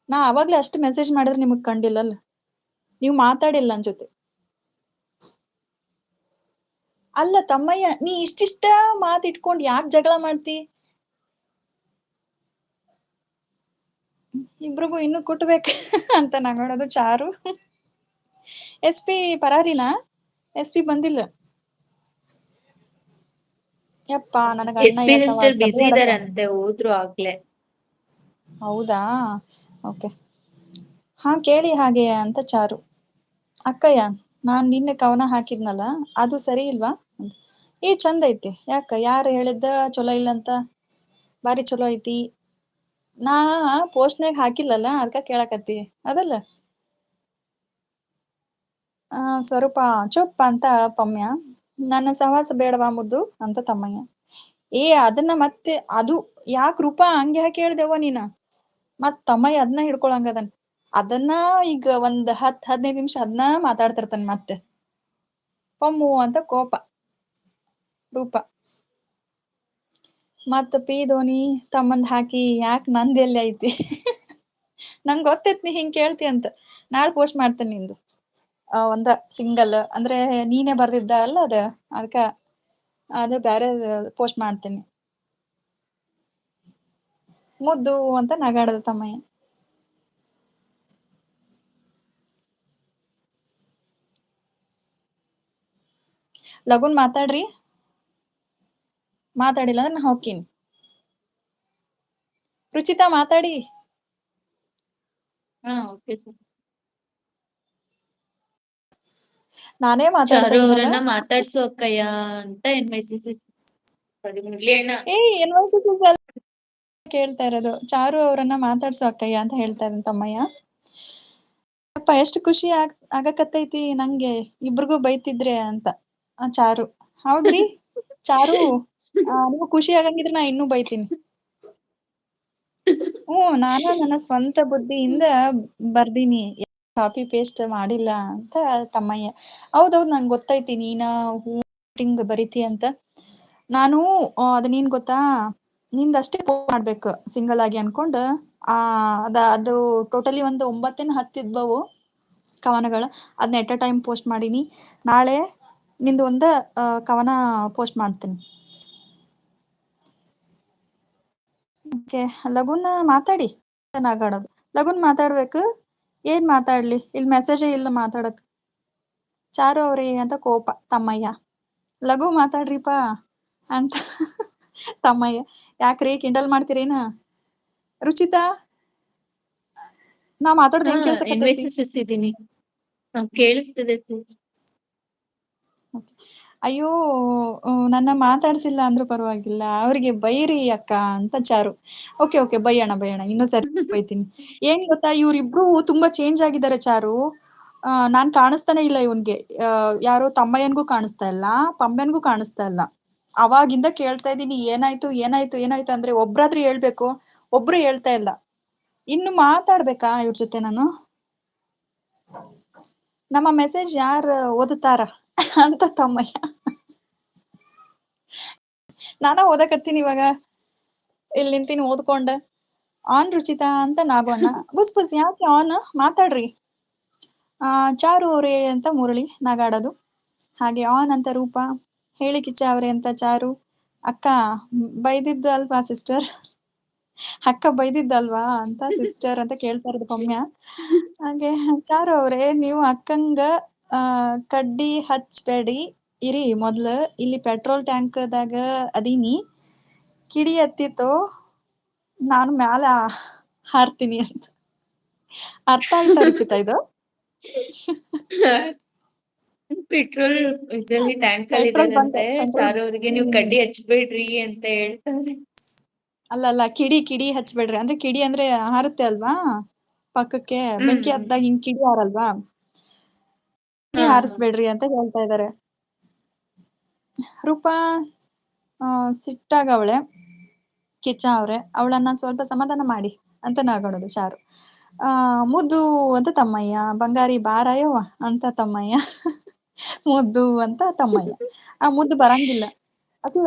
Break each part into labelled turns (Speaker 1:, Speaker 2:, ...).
Speaker 1: ನಾ ಅವಾಗ್ಲೇ ಅಷ್ಟು ಮೆಸೇಜ್ ಮಾಡಿದ್ರೆ ನಿಮಗ್ ಕಂಡಿಲ್ಲಲ್ಲ. ನೀವ್ ಮಾತಾಡಿಲ್ಲ ನನ್ ಜೊತೆ. ಅಲ್ಲ ತಮ್ಮಯ್ಯ, ನೀ ಇಷ್ಟಿಷ್ಟ ಮಾತ್ ಇಟ್ಕೊಂಡ್ ಯಾಕ್ ಜಗಳ ಮಾಡ್ತಿ? ಇಬ್ರಿಗೂ ಇನ್ನೂ ಕುಟ್ಬೇಕ ಅಂತ ನಗಾಡೋದು ಚಾರು. SP ಪರಾರಿನಾ? SP ಬಂದಿಲ್ಲ. ಯಪ್ಪಾ ನನಗ
Speaker 2: ಎಸ್ ಪಿ
Speaker 1: ಅಣ್ಣಯ್ಯ
Speaker 2: ಸಿಸ್ಟರ್
Speaker 1: ಸವಾಸ
Speaker 2: ಬಿಸಿ
Speaker 1: ಬೇಡಪ್ಪ.
Speaker 2: ಇದಾರಂತೆ, ಹೋದ್ರು ಆಗ್ಲೇ.
Speaker 1: ಹೌದಾ, ಓಕೆ. ಹಾ ಕೇಳಿ ಹಾಗೆಯ ಅಂತ ಚಾರು. ಅಕ್ಕಯ್ಯ, ನಾನ್ ನಿನ್ನೆ ಕವನ ಹಾಕಿದ್ನಲ್ಲ ಅದು ಸರಿ ಇಲ್ವಾ? ಚಂದ ಐತಿ. ಯಾಕ ಯಾರು ಹೇಳಿದ್ದ ಚೊಲೋ ಇಲ್ಲಂತ? ಬಾರಿ ಚಲೋ ಐತಿ. ನಾ ಪೋಸ್ಟ್ನಾಗ ಹಾಕಿಲ್ಲಲ್ಲ ಅದ್ಕ ಕೇಳಕತ್ತಿ ಅದಲ್ಲ. ಸ್ವರೂಪ ಚುಪ್ ಅಂತ ಪಮ್ಯ. ನನ್ನ ಸವಾಸ ಬೇಡವಾ ಮುದ್ದು ಅಂತ ತಮ್ಮಯ್ಯ. ಅದನ್ನ ಮತ್ತೆ ಅದು ಯಾಕ ರೂಪಾ ಹಂಗ ಯಾಕ ಹೇಳ್ದೆವ್ವ ನೀನ? ಮತ್ ತಮ್ಮಯ್ಯ ಅದ್ನ ಹಿಡ್ಕೊಳಂಗದನ್. ಅದನ್ನ ಈಗ ಒಂದ್ 10-15 ನಿಮಿಷ ಅದ್ನ ಮಾತಾಡ್ತಿರ್ತಾನ ಮತ್ತೆ. ಪಮ್ಮು ಅಂತ ಕೋಪ ರೂಪ. ಮತ್ P ಧ್ವನಿ ತಮ್ಮಂದ್ ಹಾಕಿ ಯಾಕ ನಂದ ಎಲ್ಲಿ ಐತಿ? ನಂಗ್ ಗೊತ್ತೈತ್ ನೀ ಹಿಂಗ್ ಕೇಳ್ತಿ ಅಂತ. ನಾಳೆ ಪೋಸ್ಟ್ ಮಾಡ್ತೇನ್ ನಿಂದು. ಒಂದ ಸಿಂಗಲ್ ಅಂದ್ರೆ ನೀನೇ ಬರ್ದಿದ್ದ ಅಲ್ಲ ಅದ, ಅದ್ಕ ಅದು ಬ್ಯಾರೆ ಪೋಸ್ಟ್ ಮಾಡ್ತೀನಿ. ಮುದ್ದು ಅಂತ ನಗಾಡದ ತಮ್ಮಯ್ಯ. ಲಗುನ್ ಮಾತಾಡ್ರಿ. ಮಾತಾಡಿಲ್ಲ ಅಂದ್ರೆ ನಾ ಹೊಕ್ಕಿನಿ. ರುಚಿತಾ ಮಾತಾಡಿ.
Speaker 2: Okay sir.
Speaker 1: ನಾನೇ ಮಾತಾಡ್ತಾ
Speaker 2: ಚಾರು
Speaker 1: ಇದೀನಲ್ಲ.
Speaker 2: ಅವ್ರನ್ನ ಮಾತಾಡ್ಸು ಅಕ್ಕಯ್ಯ ಅಂತ ಮೆಸೇಜ್
Speaker 1: ಕೇಳ್ತಾ ಇರೋದು ಚಾರು ಅವ್ರನ್ನ ಮಾತಾಡ್ಸೋ ಅಕ್ಕಯ್ಯ ಅಂತ ಹೇಳ್ತಾ ಇರೋದು ತಮ್ಮಯ್ಯ. ಯಪ್ಪಾ ಎಷ್ಟ್ ಖುಷಿ ಆಗಕತ್ತೈತಿ ನಂಗೆ ಇಬ್ರಿಗೂ ಬೈತಿದ್ರೆ ಅಂತ. ಚಾರು, ಹೌದ್ರಿ ಚಾರು, ನಿಮಗ್ ಖುಷಿ ಆಗಂಗಿದ್ರೆ ನಾ ಇನ್ನೂ ಬೈತೀನಿ. ನಾನು ನನ್ನ ಸ್ವಂತ ಬುದ್ಧಿಯಿಂದ ಬರ್ದೀನಿ, ಕಾಪಿ ಪೇಸ್ಟ್ ಮಾಡಿಲ್ಲ ಅಂತ ತಮ್ಮಯ್ಯ. ಹೌದೌದ್ ನಂಗ್ ಗೊತ್ತೈತಿ ನೀನ ಹಿಂಗ್ ಬರಿತಿ ಅಂತ. ನಾನು ಅದ ನೀನ್ ಗೊತ್ತಾ, ನಿಂದಷ್ಟೇ ಮಾಡ್ಬೇಕು ಸಿಂಗಲ್ ಆಗಿ ಅನ್ಕೊಂಡ್ ಅದು ಟೋಟಲಿ ಒಂದು 9-10 ಇದ್ಬವು ಕವನಗಳ. ಅದನ್ನ ಎಟ್ ಅ ಟೈಮ್ ಪೋಸ್ಟ್ ಮಾಡೀನಿ. ನಾಳೆ ನಿಂದು ಒಂದ ಕವನ ಪೋಸ್ಟ್ ಮಾಡ್ತೀನಿ. ಲಗುನ ಮಾತಾಡಿ. ನಗಾಡೋದು ಲಗುನ್ ಮಾತಾಡ್ಬೇಕು. ಏನ್ ಮಾತಾಡ್ಲಿ, ಇಲ್ ಮೆಸೇಜೇ ಇಲ್ಲ ಮಾತಾಡಕ್. ಚಾರು ಅವ್ರಿ ಅಂತ ಕೋಪ ತಮ್ಮಯ್ಯ. ಲಘು ಮಾತಾಡ್ರಿಪಾ ಅಂತ ತಮ್ಮಯ್ಯ. ಯಾಕ್ರಿ ಕಿಂಡಲ್ ಮಾಡ್ತೀರೇನ? ರುಚಿತಾ, ನಾ ಮಾತಾಡೋದು ಹೆಂಗ್ ಕೇಳ್ಸಕತ್ತೈತಿ?
Speaker 2: NVCS ಇದೀನಿ. ಕೇಳಿಸ್ತಿದೆ ಸರ್.
Speaker 1: ಅಯ್ಯೋ, ನನ್ನ ಮಾತಾಡ್ಸಿಲ್ಲ ಅಂದ್ರೂ ಪರವಾಗಿಲ್ಲ, ಅವ್ರಿಗೆ ಬೈರಿ ಅಕ್ಕ ಅಂತ ಚಾರು. ಓಕೆ ಬೈಯೋಣ ಇನ್ನೊಂದ್ ಸರಿ ಬೈತೀನಿ. ಏನ್ ಗೊತ್ತಾ, ಇವ್ರಿಬ್ರು ತುಂಬಾ ಚೇಂಜ್ ಆಗಿದ್ದಾರೆ ಚಾರು. ನಾನ್ ಕಾಣಿಸ್ತಾನೆ ಇಲ್ಲ ಇವನ್ಗೆ. ಯಾರೋ ತಮ್ಮಯ್ಯನ್ಗೂ ಕಾಣಿಸ್ತಾ ಇಲ್ಲ, ಪಮ್ಯನ್ಗೂ ಕಾಣಿಸ್ತಾ ಇಲ್ಲ. ಅವಾಗಿಂದ ಕೇಳ್ತಾ ಇದೀನಿ ಏನಾಯ್ತು ಅಂದ್ರೆ ಒಬ್ರಾದ್ರೂ ಹೇಳ್ಬೇಕು, ಒಬ್ರು ಹೇಳ್ತಾ ಇಲ್ಲ. ಇನ್ನು ಮಾತಾಡ್ಬೇಕಾ ಇವ್ರ ಜೊತೆ ನಾನು? ನಮ್ಮ ಮೆಸೇಜ್ ಯಾರ್ ಓದುತ್ತಾರ ಅಂತ ತಮ್ಮಯ್ಯ. ನಾನ ಓದಕತ್ತೀನಿ ಇವಾಗ, ಇಲ್ಲಿ ನಿಂತೀನಿ ಓದ್ಕೊಂಡ. ಆನ್ ರುಚಿತಾ ಅಂತ ನಾಗವಣ್ಣ. ಬುಸ್ ಯಾಕೆ ಆನ್? ಮಾತಾಡ್ರಿ. ಚಾರು ಅವ್ರೇ ಅಂತ ಮುರಳಿ ನಗಾಡೋದು. ಹಾಗೆ ಆನ್ ಅಂತ ರೂಪ. ಹೇಳಿ ಕಿಚ್ಚ ಅವ್ರೆ ಅಂತ ಚಾರು. ಅಕ್ಕ ಬೈದಿದ್ದು ಅಲ್ವಾ ಸಿಸ್ಟರ್? ಅಕ್ಕ ಬೈದಿದ್ದಲ್ವಾ ಅಂತ ಸಿಸ್ಟರ್ ಅಂತ ಕೇಳ್ತಾ ಇರೋದು ಪಮ್ಯ. ಹಾಗೆ ಚಾರು ಅವ್ರೆ, ನೀವು ಅಕ್ಕಂಗ ಕಡ್ಡಿ ಹಚ್ಬೇಡಿ ಇರಿ ಮೊದ್ಲು. ಇಲ್ಲಿ ಪೆಟ್ರೋಲ್ ಟ್ಯಾಂಕ್ದಾಗ ಅದೀನಿ, ಕಿಡಿ ಹತ್ತಿತ್ತು, ನಾನು ಮ್ಯಾಲ ಹಾರ್ತೀನಿ ಅಂತ. ಅರ್ಥ ಆಯ್ತಾ ರುಚಿತಾ ಇದು?
Speaker 2: ಪೆಟ್ರೋಲ್ ಇದ್ರಲ್ಲಿ ಟ್ಯಾಂಕ್ ಅಲ್ಲಿ
Speaker 1: ಪೆಟ್ರೋಲ್ ಬಂಕ್
Speaker 2: ಇದಾರಂತೆ.
Speaker 1: ಪೆಟ್ರೋಲ್
Speaker 2: ಚಾರು ಅವ್ರಿಗೆ ನೀವು ಕಡ್ಡಿ ಹಚ್ಬೇಡ್ರಿ ಅಂತ ಹೇಳ್ತಾರೆ.
Speaker 1: ಅಲ್ಲ ಕಿಡಿ ಹಚ್ಬೇಡ್ರಿ ಅಂದ್ರೆ, ಕಿಡಿ ಅಂದ್ರೆ ಹಾರುತ್ತೆ ಅಲ್ವಾ ಪಕ್ಕಕ್ಕೆ, ಬೆಂಕಿ
Speaker 2: ಹ್ಮ್
Speaker 1: ಹತ್ದಾಗ ಹಿಂಗ್ ಕಿಡಿ ಹಾರಲ್ವಾ,
Speaker 2: ಹಾ ಹಾ
Speaker 1: ಹಾರಿಸ್ಬೇಡ್ರಿ ಅಂತ ಹೇಳ್ತಾ ಇದ್ದಾರೆ. ರೂಪಾ ಸಿಟ್ಟಾಗವಳೆ. ಕಿಚ್ಚ ಅವ್ರೆ, ಅವಳನ್ನ ಸ್ವಲ್ಪ ಸಮಾಧಾನ ಮಾಡಿ ಅಂತ ನಗಾಡೋದು ಚಾರು. ಮುದ್ದು ಅಂತ ತಮ್ಮಯ್ಯ. ಬಂಗಾರಿ ಬಾರಯವ್ವ ಅಂತ ತಮ್ಮಯ್ಯ. ಮುದ್ದು ಅಂತ ತಮ್ಮಯ್ಯ. ಮುದ್ದು ಬರಂಗಿಲ್ಲ.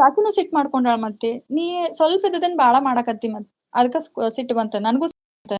Speaker 1: ಆಕಿನೂ ಸಿಟ್ ಮಾಡ್ಕೊಂಡಾಳ ಮತ್ತೆ. ನೀ ಸ್ವಲ್ಪ ಇದ್ದದನ್ ಬಾಳ ಮಾಡಕತ್ತಿ, ಮತ್ ಅದಕ್ಕ ಸಿಟ್ಟು ಬಂತ. ನನ್ಗೂ